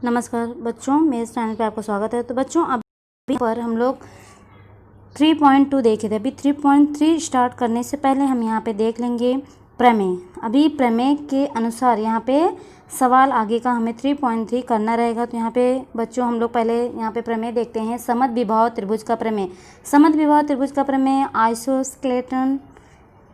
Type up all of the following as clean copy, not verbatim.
नमस्कार बच्चों, मेरे चैनल पे आपका स्वागत है। तो बच्चों अभी पर हम लोग 3.2 देखे थे। अभी 3.3 स्टार्ट करने से पहले हम यहाँ पे देख लेंगे प्रमेय। अभी प्रमेय के अनुसार यहाँ पे सवाल आगे का हमें 3.3 करना रहेगा। तो यहाँ पे बच्चों हम लोग पहले यहाँ पे प्रमेय देखते हैं। समद्विबाहु त्रिभुज का प्रमेय। समद्विबाहु त्रिभुज का प्रमेय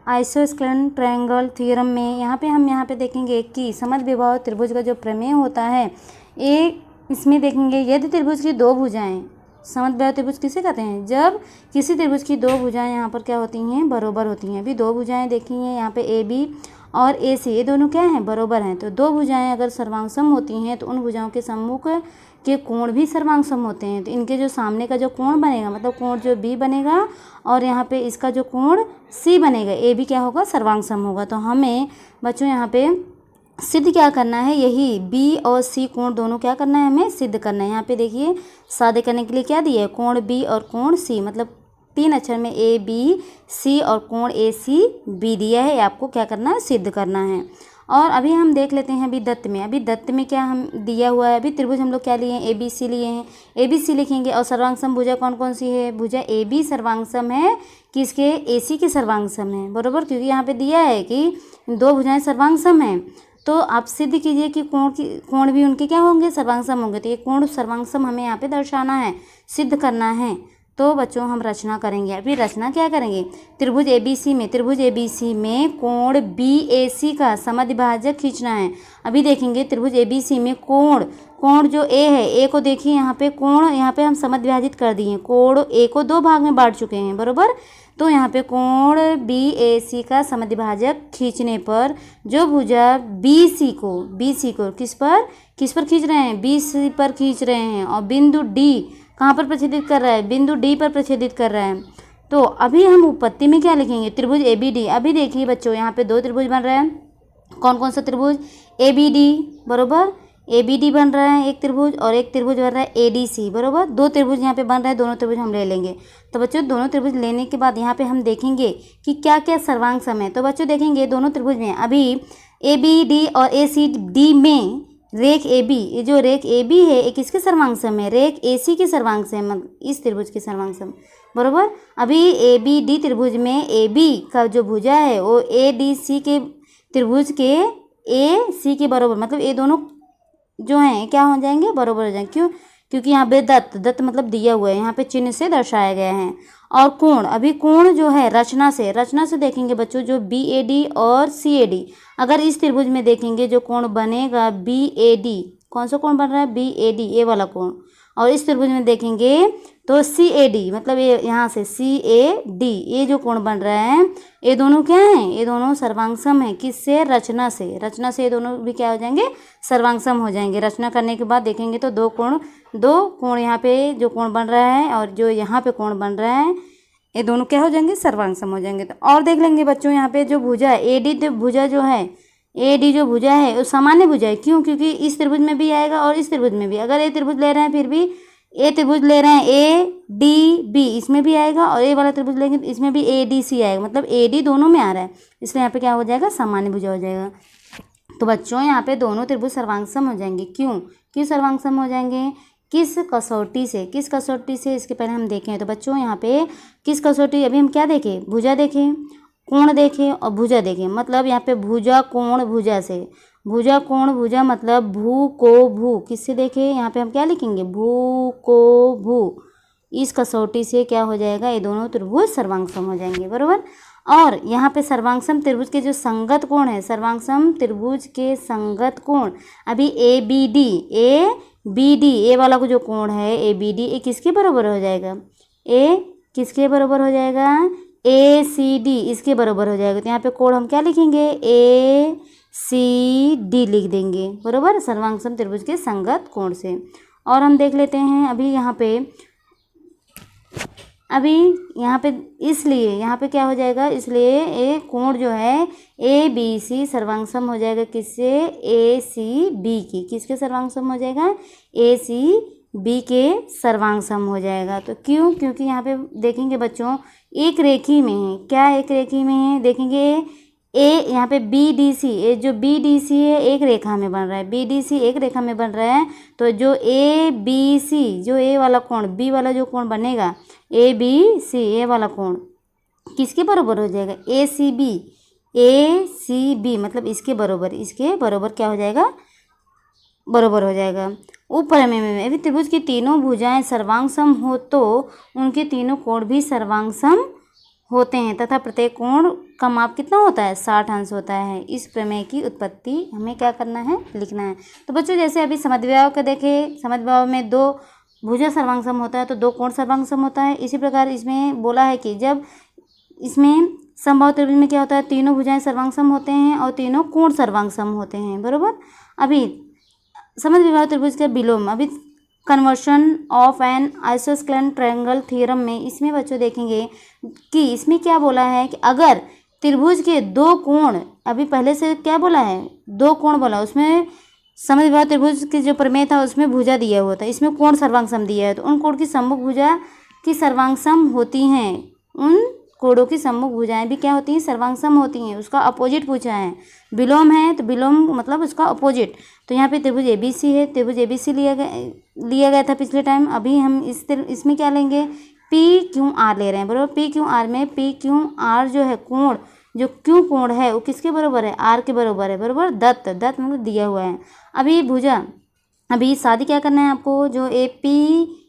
आइसोस्केलेटन ट्रायंगल थ्योरम में यहाँ पे देखेंगे कि समद्विबाहु त्रिभुज का जो प्रमेय होता है एक इसमें देखेंगे यदि त्रिभुज की दो भुजाएं, समद्विबाहु त्रिभुज किसे कहते हैं, जब किसी त्रिभुज की दो भुजाएं यहाँ पर क्या होती हैं, बरोबर होती हैं। अभी दो भुजाएं देखी हैं यहाँ पे ए बी और ए सी, ये दोनों क्या हैं, बरोबर हैं। तो दो भुजाएं अगर सर्वांगसम होती हैं तो उन भुजाओं के सम्मुख के कोण भी सर्वांगसम होते हैं। तो इनके जो सामने का जो कोण बनेगा, मतलब कोण जो बी बनेगा और यहाँ पे इसका जो कोण सी बनेगा, ए भी क्या होगा, सर्वांगसम होगा। तो हमें बच्चों यहाँ पे सिद्ध क्या करना है, यही बी और सी कोण दोनों क्या करना है, हमें सिद्ध करना है। यहाँ पे देखिए सादे करने के लिए क्या दिया है, कोण बी और कोण सी, मतलब 3 अक्षर में ए बी सी और कोण ए सी बी दिया है। आपको क्या करना है, सिद्ध करना है। और अभी हम देख लेते हैं अभी दत्त में क्या हम दिया हुआ है। अभी त्रिभुज हम लोग क्या लिए हैं, ए बी सी लिए हैं। ए बी सी लिखेंगे और सर्वांगसम भुजा कौन कौन सी है, भुजा ए बी सर्वांगसम है किसके, ए सी के सर्वांगसम है, बरोबर, क्योंकि यहाँ पे दिया है कि दो भुजाएं सर्वांगसम हैं। तो आप सिद्ध कीजिए कि कोण भी उनके क्या होंगे, सर्वांगसम होंगे। तो ये कोण सर्वांगसम हमें यहाँ पे दर्शाना है, सिद्ध करना है। तो बच्चों हम रचना करेंगे। अभी रचना क्या करेंगे, त्रिभुज एबीसी में कोण बीएसी का समद्विभाजक खींचना है। अभी देखेंगे त्रिभुज एबीसी में कोण जो ए है, ए को देखिए यहाँ पे कोण, यहाँ पे हम समद्विभाजित कर दिए, कोण ए को दो भाग में बांट चुके हैं, बरोबर। तो यहाँ पे कोण बी ए सी का समद्विभाजक खींचने पर जो भुजा बी सी को किस पर खींच रहे हैं, बी सी पर खींच रहे हैं और बिंदु डी कहाँ पर प्रच्छेदित कर रहा है, बिंदु डी पर प्रच्छेदित कर रहा है। तो अभी हम उत्पत्ति में क्या लिखेंगे, त्रिभुज ए बी डी। अभी देखिए बच्चों यहाँ पे दो त्रिभुज बन रहा है, कौन कौन सा त्रिभुज, ए बी डी, बरोबर, ए बी डी बन रहा है एक त्रिभुज, और एक त्रिभुज बन रहा है ए डी सी, बरोबर। दो त्रिभुज यहाँ पे बन रहा है, दोनों त्रिभुज हम ले लेंगे। तो बच्चों दोनों त्रिभुज लेने के बाद यहाँ पे हम देखेंगे कि क्या क्या सर्वांगसम है। तो बच्चों देखेंगे दोनों त्रिभुज में अभी ए बी डी और ए सी डी में रेख ए बी, ये जो रेख ए बी है ये किसके सर्वांगसम है, रेख ए सी के सर्वांगसम, इस त्रिभुज के सर्वांगसम, बरोबर। अभी ए बी डी त्रिभुज में ए बी का जो भुजा है वो ए डी सी के त्रिभुज के ए सी के बरोबर, मतलब ये दोनों जो हैं क्या हो जाएंगे, बरोबर हो जाएंगे। क्यों, क्योंकि यहाँ पे दत्त मतलब दिया हुआ है, यहाँ पे चिन्ह से दर्शाया गया है। और कोण, अभी कोण जो है रचना से देखेंगे बच्चों, जो बी ए डी और सी ए डी, अगर इस त्रिभुज में देखेंगे जो कोण बनेगा बी ए डी, कौन सा कोण बन रहा है, बी ए डी, ये वाला कोण, और इस त्रिभुज में देखेंगे तो सी ए डी, मतलब ये यहाँ से सी ए डी, ये जो कोण बन रहा है ये दोनों क्या हैं, ये दोनों सर्वांगसम है, किससे, रचना से ये दोनों भी क्या हो जाएंगे, सर्वांगसम हो जाएंगे। रचना करने के बाद देखेंगे तो दो कोण यहाँ पे जो कोण बन रहा है और जो यहाँ पे कोण बन रहा है ये दोनों क्या हो जाएंगे, सर्वांगसम हो जाएंगे। तो और देख लेंगे बच्चों यहाँ पे जो भुजा है ए डी, भुजा जो है ए डी जो भुजा है वो सामान्य भुजा है। क्यों, क्योंकि इस त्रिभुज में भी आएगा और इस त्रिभुज में भी, अगर ये त्रिभुज ले रहे हैं फिर भी ए त्रिभुज ले रहे हैं ए डी बी, इसमें भी आएगा, और ए वाला त्रिभुज लेंगे तो इसमें भी ए डी सी आएगा, मतलब ए डी दोनों में आ रहा है, इसलिए यहाँ पे क्या हो जाएगा, सामान्य भुजा हो जाएगा। तो बच्चों यहाँ पे दोनों त्रिभुज सर्वांगसम हो जाएंगे। क्यों सर्वांगसम हो जाएंगे, किस कसौटी से, इसके पहले हम देखें। तो बच्चों यहाँ पे किस कसौटी, अभी हम क्या देखें, भुजा देखें, कोण देखें और भुजा देखें, मतलब यहाँ पे भुजा कोण भुजा से, भुजा कोण भुजा मतलब भू को भू किससे देखें, यहाँ पे हम क्या लिखेंगे, भू को भू, इस कसौटी से क्या हो जाएगा, ये दोनों त्रिभुज सर्वांगसम हो जाएंगे, बरोबर। और यहाँ पे सर्वांगसम त्रिभुज के जो संगत कोण है, सर्वांगसम त्रिभुज के संगत कोण, अभी ए बी डी, ए वाला को जो कोण है ए बी डी, ये किसके बराबर हो जाएगा, ए किसके बराबर हो जाएगा, ए सी डी, इसके बराबर हो जाएगा। तो यहाँ पे कोण हम क्या लिखेंगे, ए सी डी लिख देंगे, बराबर, सर्वांगसम त्रिभुज के संगत कोण से। और हम देख लेते हैं अभी यहाँ पे इसलिए यहाँ पे क्या हो जाएगा, इसलिए ये कोण जो है ए बी सी सर्वांगसम हो जाएगा किससे, ए सी बी की, किसके सर्वांगसम हो जाएगा, ए सी बी के सर्वांगसम हो जाएगा। तो क्यों, क्योंकि यहाँ पे देखेंगे बच्चों एक रेखी में है, क्या एक रेखी में है, देखेंगे ए यहाँ पे बी डी सी, ये जो बी डी सी है एक रेखा में बन रहा है, बी डी सी एक रेखा में बन रहा है, तो जो ए बी सी, जो ए वाला कोण, बी वाला जो कोण बनेगा ए बी सी, ए वाला कोण किसके बराबर हो जाएगा, ए सी बी, ए सी बी मतलब इसके बराबर क्या हो जाएगा, बराबर हो जाएगा। ऊपर में यदि त्रिभुज की तीनों भुजाएं सर्वांग सम हो तो उनके तीनों कोण भी सर्वांग सम होते हैं तथा प्रत्येक कोण का माप कितना होता है, 60 अंश होता है। इस प्रमेय की उत्पत्ति हमें क्या करना है, लिखना है। तो बच्चों जैसे अभी समद्विबाहु का देखें, समद्विबाहु में दो भुजा सर्वांग सम होता है तो दो कोण सर्वांग सम होता है। इसी प्रकार इसमें बोला है कि जब इसमें समबाहु त्रिभुज में क्या होता है, तीनों भुजाएं सर्वांग सम होते हैं और तीनों कोण सर्वांग सम होते हैं, बराबर। अभी समद्विबाहु त्रिभुज का विलोम, अभी कन्वर्शन ऑफ एन आइसोस्केलेटन ट्रायंगल थ्योरम में इसमें बच्चों देखेंगे कि इसमें क्या बोला है कि अगर त्रिभुज के दो कोण, अभी पहले से क्या बोला है, दो कोण बोला, उसमें समद्विबाहु त्रिभुज की जो प्रमेय था उसमें भुजा दिया हुआ था, इसमें कोण सर्वांग सम दिया है, तो उन कोण की सम्मुख भुजा की सर्वांग सम होती हैं, उन कोणों की सम्मुख भुजाएं भी क्या होती हैं, सर्वांग सम होती हैं। उसका अपोजिट पूछा है, विलोम है तो विलोम मतलब उसका अपोजिट। तो यहाँ पे त्रिभुज एबीसी है, त्रिभुज एबीसी लिया गया था पिछले टाइम। अभी हम इसमें क्या लेंगे, पी क्यू आर ले रहे हैं, बराबर। पी क्यू आर में पी क्यू आर जो है कोण, जो क्यू कोण है वो किसके बराबर है, आर के बराबर है, बराबर। दत्त मतलब दिया हुआ है। अभी भुजा, अभी शादी क्या करना है आपको, जो ए पी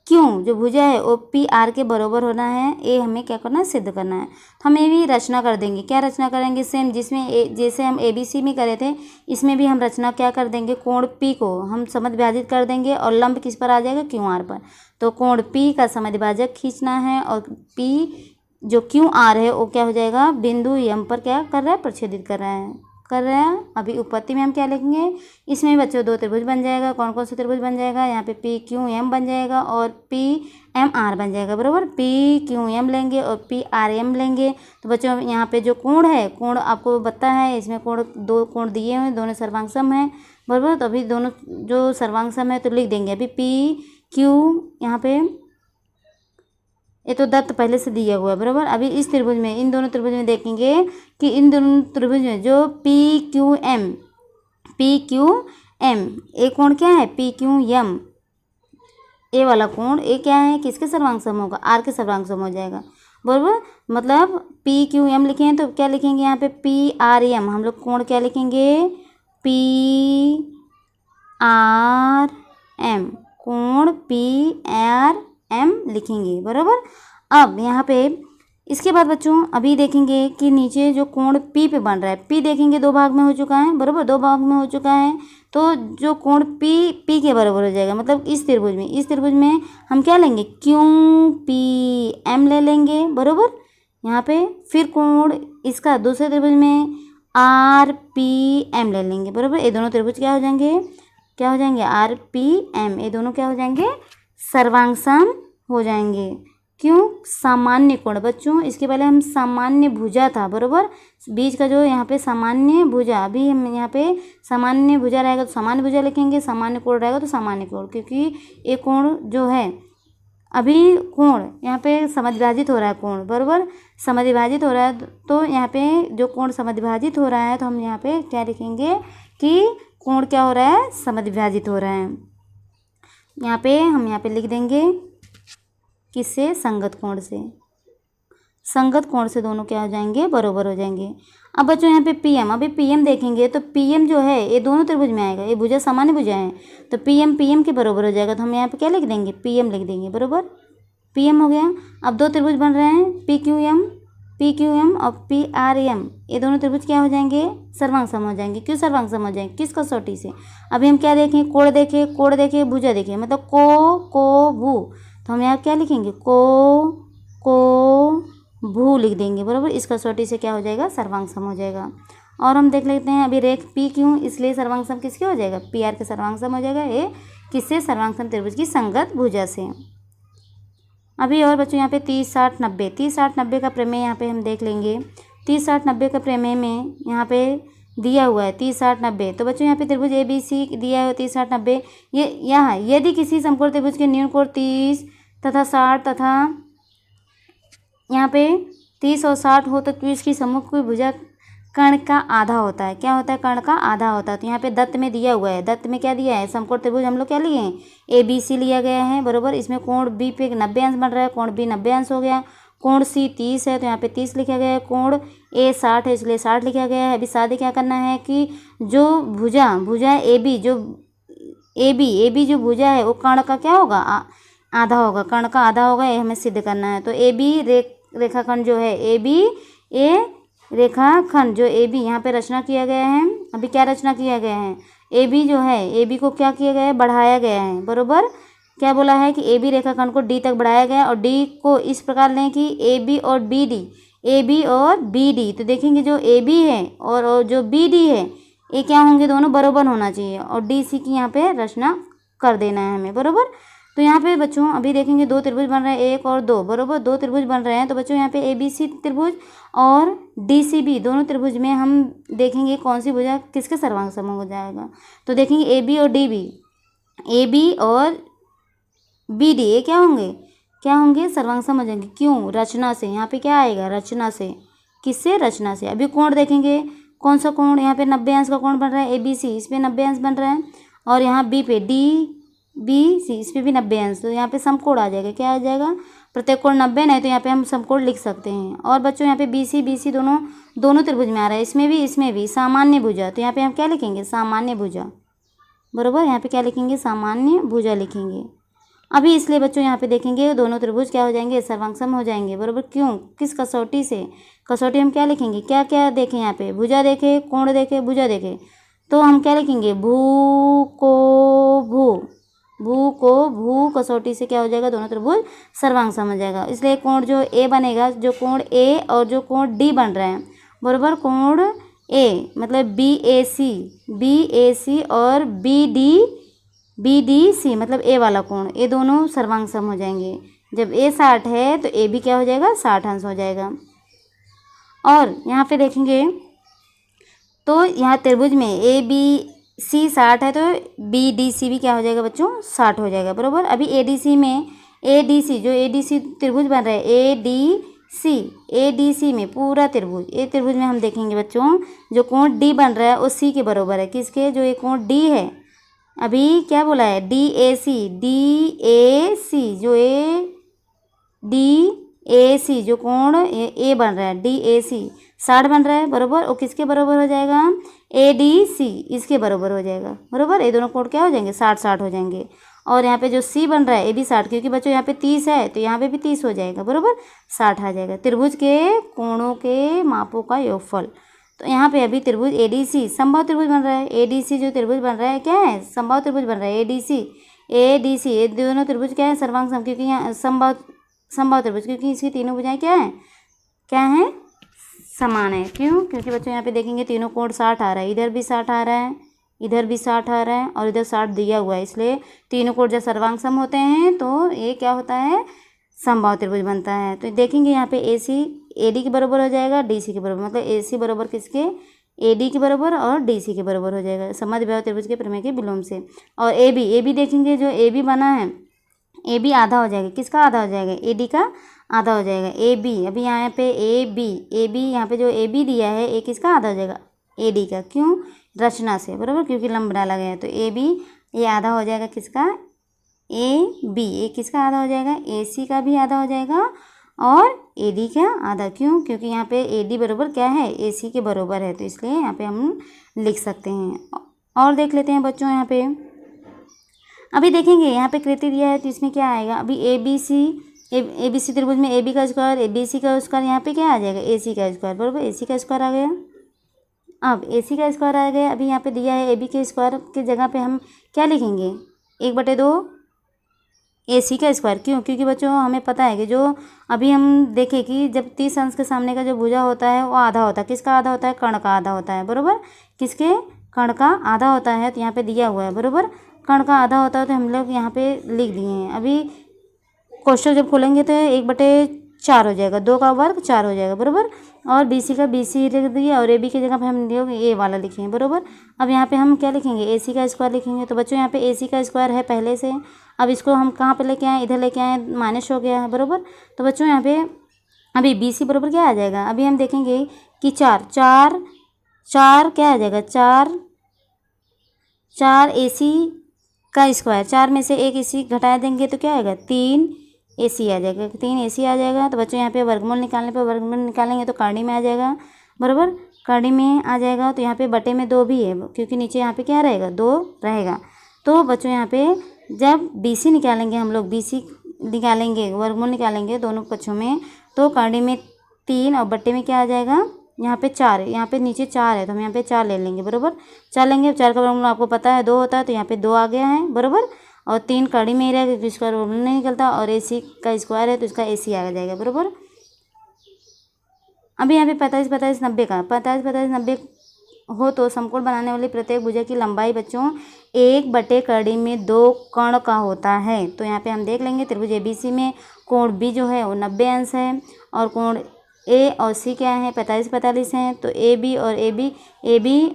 क्यों जो भुजा है वो पी आर के बराबर होना है, ये हमें क्या करना है, सिद्ध करना है। तो हम ये भी रचना कर देंगे। क्या रचना करेंगे, सेम जिसमें जैसे हम एबीसी में करे थे, इसमें भी हम रचना क्या कर देंगे, कोण पी को हम समद्विभाजित कर देंगे और लंब किस पर आ जाएगा, क्यू आर पर। तो कोण पी का समद्विभाजक खींचना है और पी जो क्यू आर है वो क्या हो जाएगा, बिंदु एम पर क्या कर रहा है, प्रच्छेदित कर रहा है। अभी उत्पत्ति में हम क्या लिखेंगे, इसमें बच्चों दो त्रिभुज बन जाएगा। कौन कौन सा त्रिभुज बन जाएगा, यहाँ पे पी क्यू एम बन जाएगा और पी एम आर बन जाएगा, बराबर। पी क्यू एम लेंगे और पी आर एम लेंगे। तो बच्चों यहाँ पे जो कोण है, कोण आपको पता है, इसमें कोण दो कोण दिए हुए, दोनों सर्वांग सम है, बराबर। तो अभी दोनों जो सर्वांग सम है तो लिख देंगे। अभी पी क्यू यहाँ पे ये तो दत्त पहले से दिया हुआ है, बराबर। अभी इस त्रिभुज में, इन दोनों त्रिभुज में देखेंगे कि इन दोनों त्रिभुज में जो पी क्यू एम ये कोण क्या है, पी क्यू एम, ए वाला कोण ए क्या है, किसके सर्वांग सम होगा, आर के सर्वांग सम हो जाएगा, बराबर। मतलब पी क्यू एम लिखे हैं तो क्या लिखेंगे यहाँ पे, पी आर एम, हम लोग कोण क्या लिखेंगे, पी आर एम, कोण पी आर एम लिखेंगे, बराबर। अब यहाँ पे इसके बाद बच्चों अभी देखेंगे कि नीचे जो कोण पी पे बन रहा है, पी देखेंगे दो भाग में हो चुका है, बराबर, दो भाग में हो चुका है। तो जो कोण पी के बराबर हो जाएगा, मतलब इस त्रिभुज में हम क्या लेंगे, क्यू पी एम ले लेंगे, बराबर। यहाँ पे फिर कोण इसका दूसरे त्रिभुज में आर पी एम ले लेंगे, बराबर। ये दोनों त्रिभुज क्या हो जाएंगे, आर पी एम, ये दोनों क्या हो जाएंगे, सर्वांग सम हो जाएंगे। क्यों, सामान्य कोण बच्चों, इसके पहले हम सामान्य भुजा था, बराबर। बीच का जो यहाँ पे सामान्य भुजा, अभी हम यहाँ पे सामान्य भुजा रहेगा तो सामान्य भुजा लिखेंगे, सामान्य कोण रहेगा तो सामान्य कोण, क्योंकि ये कोण जो है, अभी कोण यहाँ पे समद्विभाजित हो रहा है, कोण बराबर समद्विभाजित हो रहा है। तो यहाँ पे जो कोण समद्विभाजित हो रहा है तो हम यहाँ पे क्या लिखेंगे कि कोण क्या हो रहा है, समद्विभाजित हो रहा है। यहाँ पे लिख देंगे किससे, संगत कोण से। संगत कोण से दोनों क्या हो जाएंगे, बराबर हो जाएंगे। अब बच्चों यहाँ पे पीएम, अभी पीएम देखेंगे तो पीएम जो है ये दोनों त्रिभुज में आएगा, ये भुजा सामान्य भुजा है, तो पीएम के बराबर हो जाएगा। तो हम यहाँ पे क्या लिख देंगे, पीएम लिख देंगे, बराबर। पीएम हो गया। अब दो त्रिभुज बन रहे हैं, पी क्यू एम और पी आर एम, ये दोनों त्रिभुज क्या हो जाएंगे, सर्वांग सम हो जाएंगे। क्यों सर्वांग सम हो जाएंगे, किस कसौटी से, अभी हम क्या देखें, कोण देखें, भुजा देखें, मतलब को भू, तो हम यहाँ क्या लिखेंगे, को भू लिख देंगे, बराबर। इस कसौटी से क्या हो जाएगा, सर्वांग सम हो जाएगा। और हम देख लेते हैं अभी रेख पी क्यों, इसलिए सर्वांग सम किसके हो जाएगा, पी आर के सर्वांग सम हो जाएगा। ये किससे, सर्वांग सम त्रिभुज की संगत भुजा से। अभी और बच्चों यहाँ पे 30, 60, 90 का प्रमेय यहाँ पे हम देख लेंगे। 30, 60, 90 का प्रमेय में यहाँ पे दिया हुआ है 30, 60, 90। तो बच्चों यहाँ पे त्रिभुज ए बी सी दिया है 30, 60, 90। ये यहाँ यदि किसी समकोण त्रिभुज के न्यून कोण 30 तथा 60 तथा यहाँ पे 30 और 60 हो तो इसकी सम्मुख की भुजा कर्ण का आधा होता है। क्या होता है? कर्ण का आधा होता है। तो यहाँ पे दत्त में दिया हुआ है, दत्त में क्या दिया है? समकोण त्रिभुज हम लोग क्या लिए हैं? ABC लिया गया है, बरोबर। इसमें कोण B पे 90 अंश बन रहा है, कोण B 90 अंश हो गया। कोण C 30 है तो यहाँ पे 30 लिखा गया है। कोण A 60 है इसलिए 60 लिखा गया है। अभी साथ क्या करना है कि जो भुजा AB जो भुजा है वो कर्ण का क्या होगा? आधा होगा, कर्ण का आधा होगा, ये हमें सिद्ध करना है। तो AB रेखाखंड जो है रेखाखंड जो AB यहाँ पे रचना किया गया है। अभी क्या रचना किया गया है? AB जो है, AB को क्या किया गया है? बढ़ाया गया है, बरोबर। क्या बोला है कि AB रेखाखंड को D तक बढ़ाया गया और D को इस प्रकार लें कि AB और BD। तो देखेंगे जो AB है और जो BD है ये क्या होंगे? दोनों बराबर होना चाहिए और DC की यहाँ पे रचना कर देना है हमें, बरोबर। तो यहाँ पे बच्चों अभी देखेंगे दो त्रिभुज बन रहे हैं, 1 और 2, बरोबर। दो त्रिभुज बन रहे हैं तो बच्चों यहाँ पे ABC त्रिभुज और DCB दोनों त्रिभुज में हम देखेंगे कौन सी भुजा किसके सर्वांग समूह हो जाएगा। तो देखेंगे AB और BD ये क्या होंगे? सर्वांग समूह हो जाएंगे। क्यों? रचना से। यहाँ पे क्या आएगा? रचना से। किससे? रचना से। अभी कोण देखेंगे, कौन सा कोण? यहाँ पे 90 अंश का कोण बन रहा है ABC, इस पे 90 अंश बन रहा है। और यहाँ B पे DBC, इस पे भी 90 अंश। तो यहाँ पे समकोण आ जाएगा। क्या आ जाएगा? प्रत्येक कोण 90 नहीं तो यहाँ पे हम समकोण लिख सकते हैं। और बच्चों यहाँ पे BC दोनों त्रिभुज में आ रहा है, इसमें भी सामान्य भुजा। तो यहाँ पे हम क्या लिखेंगे? सामान्य भुजा, बरोबर। यहाँ पे क्या लिखेंगे? सामान्य भुजा लिखेंगे। अभी इसलिए बच्चों यहाँ पे देखेंगे दोनों त्रिभुज क्या हो जाएंगे? सर्वांग सम हो जाएंगे, बरोबर। क्यों? किस कसौटी से? कसौटी हम क्या लिखेंगे? क्या क्या देखें यहाँ पे? भुजा देखे, कोण देखे, भुजा देखे। तो हम क्या लिखेंगे? भू कसौटी से क्या हो जाएगा? दोनों त्रिभुज सर्वांग सम हो जाएगा। इसलिए कोण जो A बनेगा, जो कोण A और जो कोण D बन रहा है, बरोबर। कोण A मतलब BAC और BDC मतलब A वाला कोण, ये दोनों सर्वांग सम हो जाएंगे। जब A 60 है तो AB क्या हो जाएगा? 60 अंश हो जाएगा। और यहाँ पे देखेंगे तो यहाँ त्रिभुज में ABC 60 है तो BDC भी क्या हो जाएगा बच्चों? 60 हो जाएगा, बरोबर। अभी ADC त्रिभुज बन रहा है ADC में पूरा त्रिभुज, ये त्रिभुज में हम देखेंगे बच्चों जो कोण D बन रहा है वो C के बराबर है। किसके? जो ये कोण D है, अभी क्या बोला है? DAC जो कोण A बन रहा है DAC 60 बन रहा है, बरोबर। और किसके बराबर हो जाएगा? ADC, इसके बराबर हो जाएगा, बरोबर। ये दोनों कोण क्या हो जाएंगे? 60 हो जाएंगे। और यहाँ पे जो C बन रहा है ये भी 60, क्योंकि बच्चों यहाँ पे 30 है तो यहाँ पे भी 30 हो जाएगा, बरोबर। 60 आ जाएगा। त्रिभुज के कोणों के मापों का योगफल। तो यहाँ पे अभी त्रिभुज ADC समबाहु त्रिभुज बन रहा है। ADC जो त्रिभुज बन रहा है क्या है? समबाहु त्रिभुज बन रहा है ADC ये दोनों त्रिभुज क्या है? सर्वांग सम, क्योंकि यहाँ समबाहु त्रिभुज, क्योंकि इसकी तीनों भुजाएं क्या है? समान है। क्यों? क्योंकि बच्चों यहाँ पे देखेंगे तीनों कोण 60 आ रहा है, इधर भी 60 आ रहा है, इधर भी 60 आ रहा है और इधर 60 दिया हुआ है। इसलिए तीनों कोण जब सर्वांग सम होते हैं तो ये क्या होता है? समबाहु त्रिभुज बनता है। तो देखेंगे यहाँ पे AC AD के बराबर हो जाएगा, DC के बराबर, मतलब AC बराबर किसके? AD के बराबर और DC के बराबर हो जाएगा, समद्विबाहु त्रिभुज के प्रमेय के विलोम से। और AB देखेंगे, जो AB बना है AB आधा हो जाएगा। किसका आधा हो जाएगा? AD का आधा हो जाएगा। AB अभी यहाँ पे AB यहाँ पे जो AB दिया है ये किसका आधा हो जाएगा? AD का। क्यों? रचना से, बराबर, क्योंकि लंब डाला गया है। तो AB ये आधा हो जाएगा किसका? AB ये किसका आधा हो जाएगा? AC का भी आधा हो जाएगा और AD का आधा। क्यों? क्योंकि यहाँ पे AD बराबर क्या है? AC के बराबर है, तो इसलिए यहाँ पे हम लिख सकते हैं। और देख लेते हैं बच्चों, यहाँ पे अभी देखेंगे यहाँ पे कृति दिया है तो इसमें क्या आएगा? अभी ABC त्रिभुज में AB का स्क्वायर, ABC का स्क्वायर, यहाँ पे क्या आ जाएगा? AC का स्क्वायर, बराबर। AC का स्क्वायर आ गया। अब AC का स्क्वायर आ गया। अभी यहाँ पे दिया है AB के स्क्वायर की जगह पे हम क्या लिखेंगे? 1/2 AC का स्क्वायर। क्यों? क्योंकि बच्चों हमें पता है कि जो अभी हम देखें कि जब 30 अंश के सामने का जो भुजा होता है वो आधा होता है। किसका आधा होता है? कर्ण का आधा होता है, बराबर। किसके? कर्ण का आधा होता है। तो यहाँ पे दिया हुआ है, बराबर। कर्ण का आधा होता है तो हम लोग यहाँ पे लिख दिए हैं। अभी क्वेश्चन जब खोलेंगे तो 1/4 हो जाएगा, 2 का वर्ग 4 हो जाएगा, बराबर। और BC का BC लिख दिया और AB की जगह पे हम ये वाला लिखेंगे, बराबर। अब यहाँ पे हम क्या लिखेंगे? AC का स्क्वायर लिखेंगे। तो बच्चों यहाँ पे AC का स्क्वायर है पहले से। अब इसको हम कहाँ पे लेके आए? इधर लेके आए, माइनस हो गया है, बराबर। तो बच्चों यहाँ पे अभी BC बराबर क्या आ जाएगा? अभी हम देखेंगे कि 4 4 क्या आ जाएगा, 4 AC का स्क्वायर, 4 में से 1 AC घटा देंगे तो क्या आएगा, 3 AC आ जाएगा, 3 AC आ जाएगा। तो बच्चों यहाँ पे वर्गमूल निकालने पर वर्गमूल निकालेंगे तो काड़ी में आ जाएगा, बराबर, काड़ी में आ जाएगा। तो यहाँ पे बटे में 2 भी है, क्योंकि नीचे यहाँ पे क्या रहेगा, 2 रहेगा। तो बच्चों यहाँ पे जब BC निकालेंगे हम लोग, BC निकालेंगे, वर्गमूल निकालेंगे दोनों पक्षों में, तो काड़ी में 3 और बट्टे में क्या आ जाएगा, यहाँ पे 4 है, यहाँ पे नीचे 4 है तो हम यहाँ पे 4 ले लेंगे, बराबर। 4 लेंगे, 4 का वर्गमूल आपको पता है 2 होता है, तो यहाँ पे 2 आ गया है, बराबर। और 3 काड़ी में ही रहेगा क्योंकि इसका वर्गमूल नहीं निकलता, और AC का स्क्वायर है तो इसका AC आ जाएगा, बराबर। अभी यहाँ पे 45 45 90 का 45 45 90 हो तो समकोण बनाने वाली प्रत्येक भुजा की लंबाई बच्चों 1/कड़ी में 2 कर्ण का होता है। तो यहाँ पे हम देख लेंगे त्रिभुज ABC में कोण B जो है वो 90 अंश है, और कोण A और C क्या है, 45 45 हैं। तो AB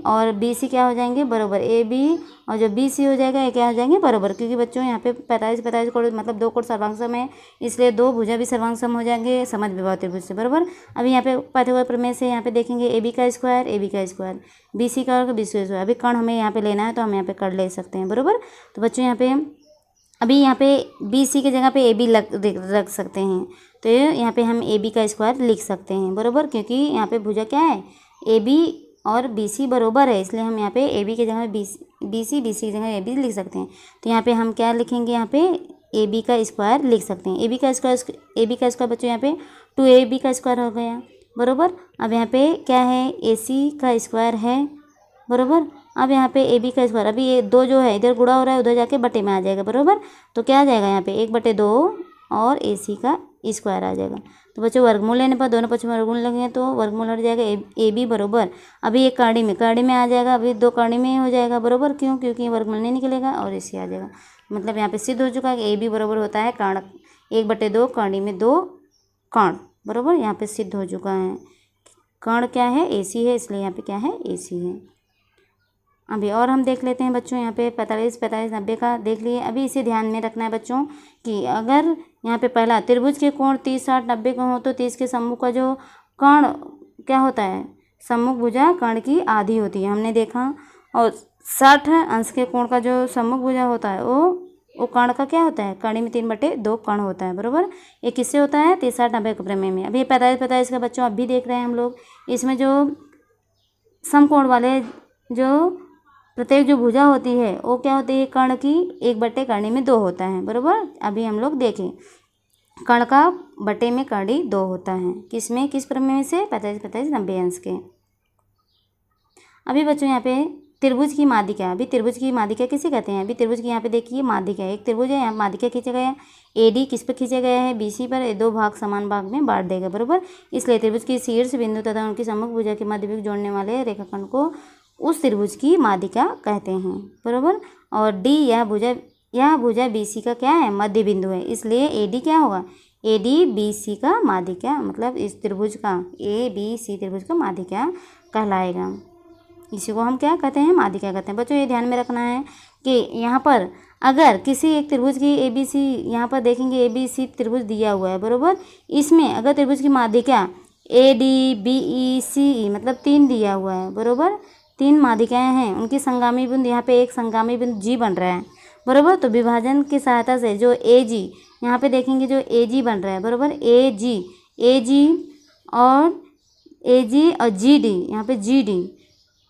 और BC क्या हो जाएंगे, बराबर। AB और जो BC हो जाएगा ये क्या हो जाएंगे, बराबर, क्योंकि बच्चों यहाँ पे 45 45 कोण मतलब 2 कोण सर्वांग है, इसलिए 2 भुजा भी सर्वांग सम हो जाएंगे समद्विबाहु त्रिभुज से, बराबर। अभी यहाँ पे पाइथागोरस प्रमेय से यहाँ पे देखेंगे AB का स्क्वायर BC का स्क्वायर। अभी कर्ण हमें यहाँ पे लेना है तो हम यहाँ पे कर्ण ले सकते हैं, बराबर। तो बच्चों यहाँ पे अभी यहाँ पे BC की जगह पे AB रख सकते हैं, तो यहाँ पे हम AB का स्क्वायर लिख सकते हैं, बराबर, क्योंकि यहाँ पे भुजा क्या है, AB और BC बराबर है, इसलिए हम यहाँ पे AB की जगह BC की जगह AB लिख सकते हैं। तो यहाँ पे हम क्या लिखेंगे, यहाँ पे AB का स्क्वायर लिख सकते हैं। AB का स्क्वायर बच्चों यहाँ पे 2AB का स्क्वायर हो गया, बराबर। अब यहाँ पे क्या है, AC का स्क्वायर है, बराबर। अब यहाँ पे AB का स्क्वायर, अभी ये 2 जो है इधर गुणा हो रहा है, उधर जाके बटे में आ जाएगा, बराबर। तो क्या आ जाएगा यहाँ पे 1/2 और AC का स्क्वायर आ जाएगा। तो बच्चों वर्गमूल लेने पर दोनों पक्ष में वर्गमूल लगेंगे तो वर्गमूल हट जाएगा, AB बराबर। अभी एक काड़ी में आ जाएगा, अभी 2 काड़ी में हो जाएगा, बराबर, क्यों, क्योंकि वर्गमूल नहीं निकलेगा और AC आ जाएगा। मतलब यहाँ पे सिद्ध हो चुका है कि AB बराबर होता है कर्ण 1/2 काड़ी में 2 कर्ण, बराबर। यहाँ पे सिद्ध हो चुका है, कर्ण क्या है, AC है, इसलिए यहाँ पे क्या है, AC है। अभी और हम देख लेते हैं बच्चों, यहाँ पे 45 45 90 का देख लिए। अभी इसे ध्यान में रखना है बच्चों कि अगर यहाँ पे पहला त्रिभुज के कोण 30 60 90 का हो तो 30 के सम्मुख का जो कर्ण क्या होता है, सम्मुख भुजा कर्ण की आधी होती है, हमने देखा। और 60 अंश के कोण का जो सम्मुख भुजा होता है वो कर्ण का क्या होता है, कर्ण में 3/2 कर्ण होता है, बराबर। ये किससे होता है, 30 60 90 के प्रमेय में। अभी 45 45 का बच्चों अब भी देख रहे हैं हम लोग, इसमें जो समकोण वाले जो प्रत्येक जो भुजा होती है वो क्या होती है, कर्ण की 1/कर्ण में 2 होता है, बराबर। अभी हम लोग देखें कर्ण का बटे में कर्ण 2 होता है, किसमें, किस प्रमेय में से, 45 45 90 अंश के। अभी बच्चों यहाँ पे त्रिभुज की माध्यिका, अभी त्रिभुज की माध्यिका किसे कहते हैं, अभी त्रिभुज की यहाँ पे देखिए माध्यिका, एक त्रिभुज है, यहाँ माध्यिका खींचा गया है, AD किस पर खींचा गया है, BC पर। 2 भाग समान भाग में बांट देगा, बराबर। इसलिए त्रिभुज की शीर्ष बिंदु तथा उनकी सम्मुख भुजा के मध्य बिंदु जोड़ने वाले रेखाखंड को उस त्रिभुज की माध्यिका कहते हैं, बराबर। और D यह भुजा BC का क्या है, मध्य बिंदु है, इसलिए AD क्या होगा, AD BC का माध्यिका, मतलब इस त्रिभुज का ABC त्रिभुज का माध्यिका कहलाएगा। इसी को हम क्या कहते हैं, माध्यिका कहते हैं। बच्चों ये ध्यान में रखना है कि यहाँ पर अगर किसी एक त्रिभुज की ABC, यहाँ पर देखेंगे ABC त्रिभुज दिया हुआ है, बराबर। इसमें अगर त्रिभुज की माध्यिका AD BE CE मतलब 3 दिया हुआ है, बराबर, 3 माध्यिकाएं हैं, उनकी संगामी बिंदु, यहाँ पे एक संगामी बिंदु G बन रहा है, बराबर। तो विभाजन की सहायता से जो AG, यहाँ पे देखेंगे जो AG बन रहा है, बराबर, AG और GD, यहाँ पे GD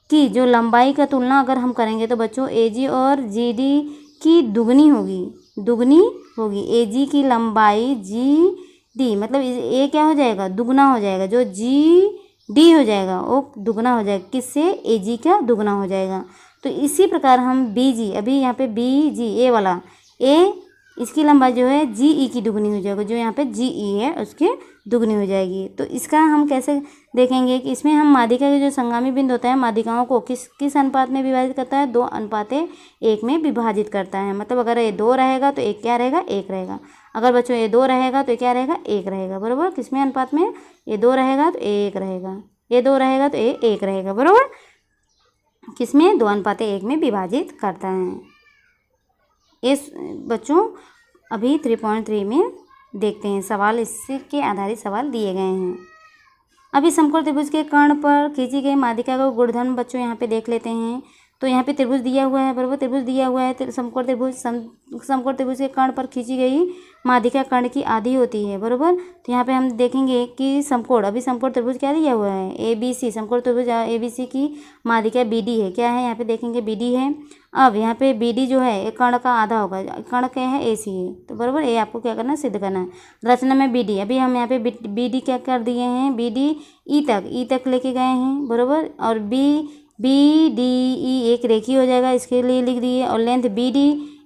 की जो लंबाई का तुलना अगर हम करेंगे तो बच्चों AG और GD की दुगनी होगी। AG की लंबाई GD मतलब ये क्या हो जाएगा, दुगना हो जाएगा, जो GD हो जाएगा वो दुगना हो जाएगा, किससे, AG का दुगना हो जाएगा। तो इसी प्रकार हम BG, अभी यहाँ पे BG ए वाला A, इसकी लंबाई जो है GE की दुगनी हो जाएगी, जो यहाँ पे GE है उसकी दुगनी हो जाएगी। तो इसका हम कैसे देखेंगे कि इसमें हम माध्यिका के जो संगामी बिंदु होता है माध्यिकाओं को किस अनुपात में विभाजित करता है, 2:1 में विभाजित करता है। मतलब अगर ये 2 रहेगा तो एक क्या रहेगा, 1 रहेगा। अगर बच्चों ये 2 रहेगा तो क्या रहेगा, 1 रहेगा, बराबर। किसमें अनुपात में, ये 2 रहेगा तो 1 रहेगा, ये 2 रहेगा तो ये 1 रहेगा, बराबर। किसमें, 2:1 में विभाजित करता है। इस बच्चों अभी 3.3 में देखते हैं सवाल, इसके आधारित सवाल दिए गए हैं। अभी समकोण त्रिभुज के कर्ण पर खींची गई माध्यिका का गुणधर्म बच्चों यहाँ पे देख लेते हैं। तो यहाँ पे त्रिभुज दिया हुआ है, बराबर, त्रिभुज दिया हुआ है, समकोण त्रिभुज के कर्ण पर खींची गई माध्यिका कर्ण की आधी होती है, बराबर। तो यहाँ पे हम देखेंगे कि समकोण, अभी समकोण त्रिभुज क्या दिया हुआ है, ABC, समकोण त्रिभुज ABC की माध्यिका BD है, क्या है यहाँ पे देखेंगे, BD है। अब यहाँ पे BD जो है एक कर्ण का आधा होगा, कर्ण क्या है, AC है, तो बराबर ये आपको क्या करना है, सिद्ध करना है। रचना में BD, अभी हम यहाँ पे BD क्या कर दिए हैं, BD E तक लेके गए हैं, बराबर। और BDE एक रेखी हो जाएगा, इसके लिए लिख दिए। और लेंथ BD,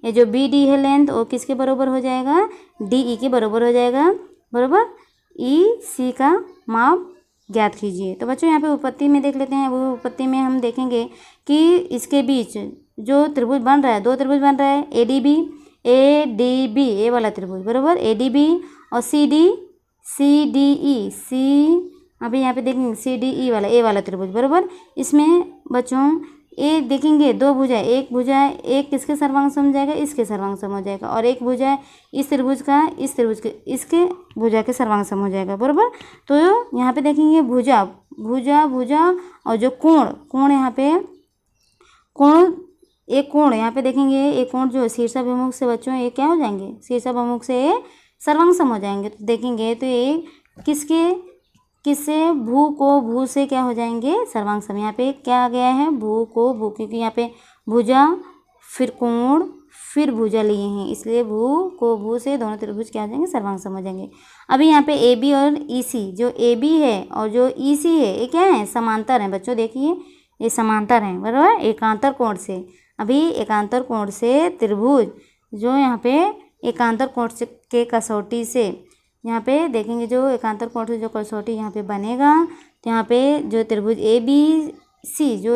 ये जो BD है लेंथ, वो किसके बराबर हो जाएगा, DE के बराबर हो जाएगा, बराबर। EC का माप ज्ञात कीजिए। तो बच्चों यहाँ पे उत्पत्ति में देख लेते हैं। वो उत्पत्ति में हम देखेंगे कि इसके बीच जो त्रिभुज बन रहा है, दो त्रिभुज बन रहा है, ADB ये वाला त्रिभुज, बराबर, ADB और CDE, अभी यहाँ पे देखेंगे CDE वाला, ए वाला त्रिभुज, बराबर। इसमें बच्चों ए देखेंगे दो भुजा, एक भुजा एक किसके सर्वांग सम हो जाएगा, इसके सर्वांग सम हो जाएगा, और एक भुजा इस त्रिभुज का इस त्रिभुज के इसके भुजा के सर्वांग सम हो जाएगा, बराबर। तो यहाँ पे देखेंगे भुजा और जो कोण यहाँ पे कोण यहाँ पे देखेंगे, एक कोण जो शीर्षाभिमुख से बच्चों ये क्या हो जाएंगे, शीर्षाभिमुख से सर्वांग सम हो जाएंगे। तो देखेंगे तो ये किससे भू को भू से क्या हो जाएंगे, सर्वांग सम। यहाँ पे क्या आ गया है, भू को भू, क्योंकि यहाँ पे भुजा फिर कोण फिर भुजा लिए हैं, इसलिए भू को भू से दोनों त्रिभुज क्या हो जाएंगे, सर्वांग सम हो जाएंगे। अभी यहाँ पे AB और EC, जो AB है और जो EC है ये क्या है, समांतर हैं बच्चों, देखिए ये समांतर हैं, बराबर, एकांतर कोण से। अभी एकांतर कोण से त्रिभुज जो यहाँ पे एकांतर कोण से के कसौटी से यहाँ पे देखेंगे, जो एकांतर कोण से जो कसौटी यहाँ पे बनेगा, तो यहाँ पे जो त्रिभुज ABC जो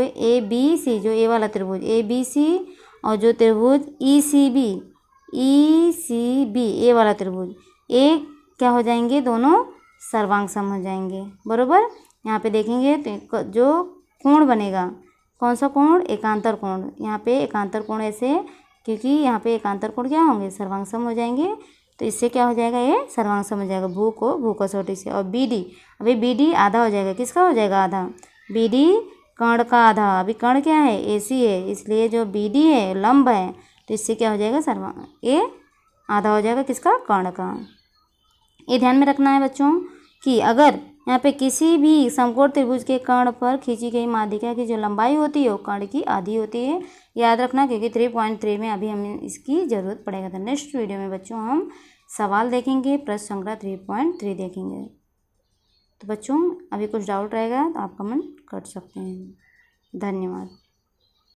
ए वाला त्रिभुज ABC और जो त्रिभुज ECB ए वाला त्रिभुज, ये क्या हो जाएंगे, दोनों सर्वांग सम हो जाएंगे, बराबर। यहाँ पे देखेंगे तो जो कोण बनेगा, कौन सा कोण, एकांतर कोण, यहाँ पे एकांतर कोण ऐसे, क्योंकि यहाँ पे एकांतर कोण क्या होंगे, सर्वांग सम हो जाएंगे, तो इससे क्या हो जाएगा, ये सर्वांग सम हो जाएगा भू को भू कसौटी से। और BD, अभी BD आधा हो जाएगा, किसका हो जाएगा, आधा, BD कर्ण का आधा। अभी कर्ण क्या है, AC है, इसलिए जो BD है लंब है, तो इससे क्या हो जाएगा, सर्वांग, ये आधा हो जाएगा किसका, कर्ण का। ये ध्यान में रखना है बच्चों कि अगर यहाँ पे किसी भी समकोण त्रिभुज के कर्ण पर खींची गई माध्यिका की जो लंबाई होती है वो कर्ण की आधी होती है, याद रखना, क्योंकि 3.3 में अभी हमें इसकी ज़रूरत पड़ेगा। तो नेक्स्ट वीडियो में बच्चों हम सवाल देखेंगे, प्रश्न संख्या 3.3 देखेंगे। तो बच्चों अभी कुछ डाउट रहेगा तो आप कमेंट कर सकते हैं। धन्यवाद।